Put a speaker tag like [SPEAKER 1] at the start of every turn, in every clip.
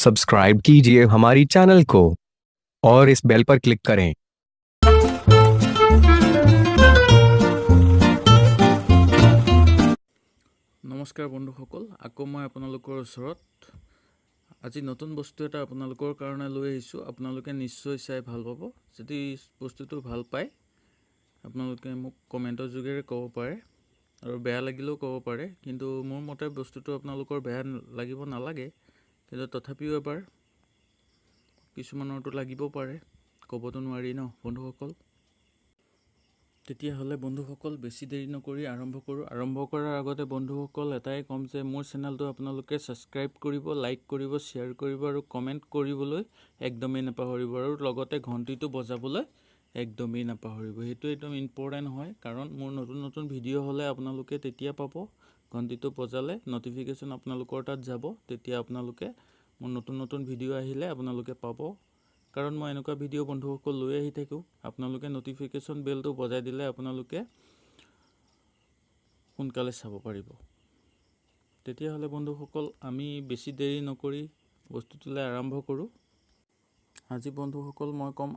[SPEAKER 1] Subscribe कीजिए हमारी channel को और इस बेल पर क्लिक करें।
[SPEAKER 2] नमस्कार बंधुসকল, আকৌ মই আপোনালোকৰ ওচৰত আজি নতুন বস্তু এটা আপোনালোকৰ কাৰণে লৈ আহিছোঁ। আপোনালোকে নিশ্চয় চাই ভাল পাব। যদি বস্তুটো ভাল পায় আপোনালোকে মোক কমেণ্টৰ যোগেৰে ক'ব পাৰে আৰু বেয়া লাগিলেও ক'ব পাৰে, কিন্তু মোৰ মতে বস্তুটো আপোনালোকৰ বেয়া লাগিব নালাগে, কিন্তু তথাপিও এবাৰ কিছুমানৰটো লাগিব পাৰে, ক'বতো নোৱাৰি ন বন্ধুসকল। তেতিয়াহ'লে বন্ধুসকল বেছি দেৰি নকৰি আৰম্ভ কৰোঁ। আৰম্ভ কৰাৰ আগতে বন্ধুসকল এটাই ক'ম যে মোৰ চেনেলটো আপোনালোকে ছাবস্ক্ৰাইব কৰিব, লাইক কৰিব, শ্বেয়াৰ কৰিব আৰু কমেণ্ট কৰিবলৈ একদমেই নাপাহৰিব, আৰু লগতে ঘণ্টিটো বজাবলৈ একদমেই নাপাহৰিব। সেইটো একদম ইম্পৰ্টেণ্ট হয়, কাৰণ মোৰ নতুন নতুন ভিডিঅ' হ'লে আপোনালোকে তেতিয়া পাব। ঘণ্টিটো বজালে নটিফিকেশ্যন আপোনালোকৰ তাত যাব, তেতিয়া আপোনালোকে মোৰ নতুন নতুন ভিডিঅ' আহিলে আপোনালোকে পাব। কাৰণ মই এনেকুৱা ভিডিঅ' বন্ধুসকল লৈ আহি থাকোঁ। আপোনালোকে নটিফিকেশ্যন বেলটো বজাই দিলে আপোনালোকে সোনকালে চাব পাৰিব। তেতিয়াহ'লে বন্ধুসকল আমি বেছি দেৰি নকৰি বস্তুটোলৈ আৰম্ভ কৰোঁ। আজি বন্ধুসকল মই ক'ম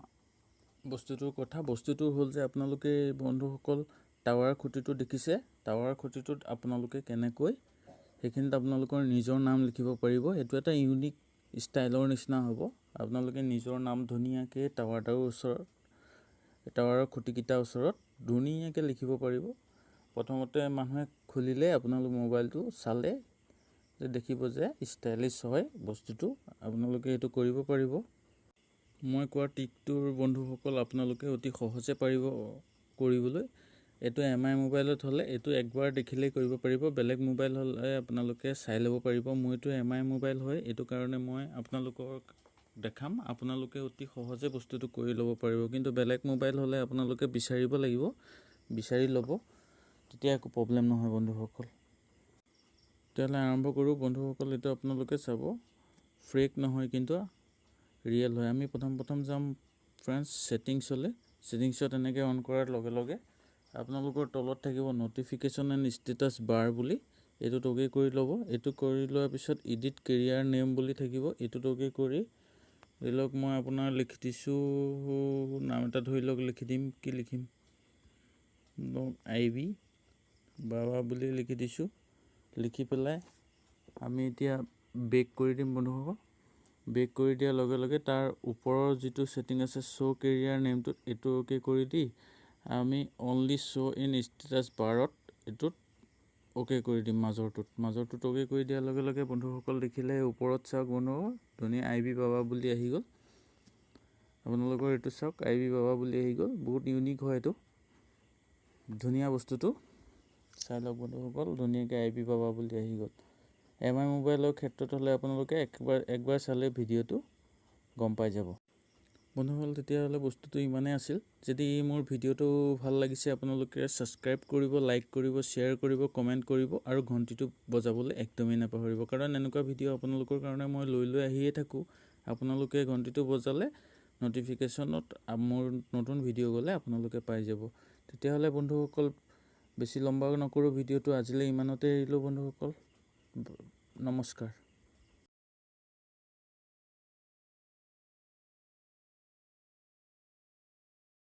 [SPEAKER 2] বস্তুটোৰ কথা। বস্তুটো হ'ল যে আপোনালোকে বন্ধুসকল টাৱাৰ খুঁটিটো দেখিছে। টাৱাৰ খুঁটিটোত আপোনালোকে কেনেকৈ সেইখিনিত আপোনালোকৰ নিজৰ নাম লিখিব পাৰিব। এইটো এটা ইউনিক ষ্টাইলৰ নিচিনা হ'ব। আপোনালোকে নিজৰ নাম ধুনীয়াকৈ টাৱাৰৰ খুঁটিকেইটাৰ ওচৰত ধুনীয়াকৈ লিখিব পাৰিব। প্ৰথমতে মানুহে খুলিলে আপোনালোক মোবাইলটো চালে যে দেখিব যে ষ্টাইলিছ হয় বস্তুটো। আপোনালোকে এইটো কৰিব পাৰিব। মই কোৱা ট্ৰিকটোৰ বন্ধুসকল আপোনালোকে অতি সহজে পাৰিব কৰিবলৈ। এইটো MI মোবাইলত হ'লে এইটো একবাৰ দেখিলেই কৰিব পাৰিব। বেলেগ মোবাইল হ'লে আপোনালোকে চাই ল'ব পাৰিব। মোৰতো MI মোবাইল হয়, এইটো কাৰণে মই আপোনালোকক দেখাম। আপোনালোকে অতি সহজে বস্তুটো কৰি ল'ব পাৰিব, কিন্তু বেলেগ মোবাইল হ'লে আপোনালোকে বিচাৰিব লাগিব, বিচাৰি ল'ব, তেতিয়া একো প্ৰব্লেম নহয় বন্ধুসকল। তেতিয়াহ'লে আৰম্ভ কৰোঁ বন্ধুসকল। এইটো আপোনালোকে চাব, ফ্ৰেক নহয় কিন্তু ৰিয়েল হয়। আমি প্ৰথম যাম ফ্ৰেণ্ডছ ছেটিংছলৈ। ছেটিংছত এনেকৈ অন কৰাৰ লগে লগে আপোনালোকৰ তলত থাকিব নটিফিকেশ্যন এণ্ড ষ্টেটাছ বাৰ বুলি, এইটোত অ'কে কৰি ল'ব। এইটো কৰি লোৱাৰ পিছত এডিট কেৰিয়াৰ নেম বুলি থাকিব, এইটোত অ'কে কৰি ধৰি লওক মই আপোনাৰ লিখি দিছোঁ নাম এটা, ধৰি লওক লিখি দিম, কি লিখিম, IB বাবা বুলি লিখি দিছোঁ। লিখি পেলাই আমি এতিয়া বেক কৰি দিম বন্ধুসকল। বেক কৰি দিয়াৰ লগে লগে তাৰ ওপৰৰ যিটো ছেটিং আছে শ্ব' কেৰিয়াৰ নেমটোত, এইটো অ'কে কৰি দি আমি অনলি শ্ব' ইন ষ্টেটাছ বাৰত এইটোত অ'কে কৰি দিম। মাজৰটোত অ'কে কৰি দিয়াৰ লগে লগে বন্ধুসকল দেখিলে ওপৰত চাওক বন্ধুসকল ধুনীয়া IB বাবা বুলি আহি গ'ল। আপোনালোকৰ এইটো চাওক IB বাবা বুলি আহি গ'ল। বহুত ইউনিক হয় এইটো, ধুনীয়া বস্তুটো চাই লওক বন্ধুসকল, ধুনীয়াকৈ IB বাবা বুলি আহি গ'ল। MI মোবাইলৰ ক্ষেত্ৰত হ'লে আপোনালোকে একবাৰ চালে ভিডিঅ'টো গম পাই যাব বন্ধুসকল। তেতিয়াহ'লে বস্তুটো ইমানেই আছিল। যদি মোৰ ভিডিঅ'টো ভাল লাগিছে আপোনালোকে ছাবস্ক্ৰাইব কৰিব, লাইক কৰিব, শ্বেয়াৰ কৰিব, কমেণ্ট কৰিব আৰু ঘণ্টিটো বজাবলৈ একদমেই নাপাহৰিব, কাৰণ এনেকুৱা ভিডিঅ' আপোনালোকৰ কাৰণে মই লৈ আহিয়ে থাকোঁ। আপোনালোকে ঘণ্টিটো বজালে নটিফিকেশ্যনত মোৰ নতুন ভিডিঅ' গ'লে আপোনালোকে পাই যাব। তেতিয়াহ'লে বন্ধুসকল বেছি লম্বা নকৰোঁ ভিডিঅ'টো, আজিলৈ ইমানতে এৰিলোঁ বন্ধুসকল। নমস্কাৰ।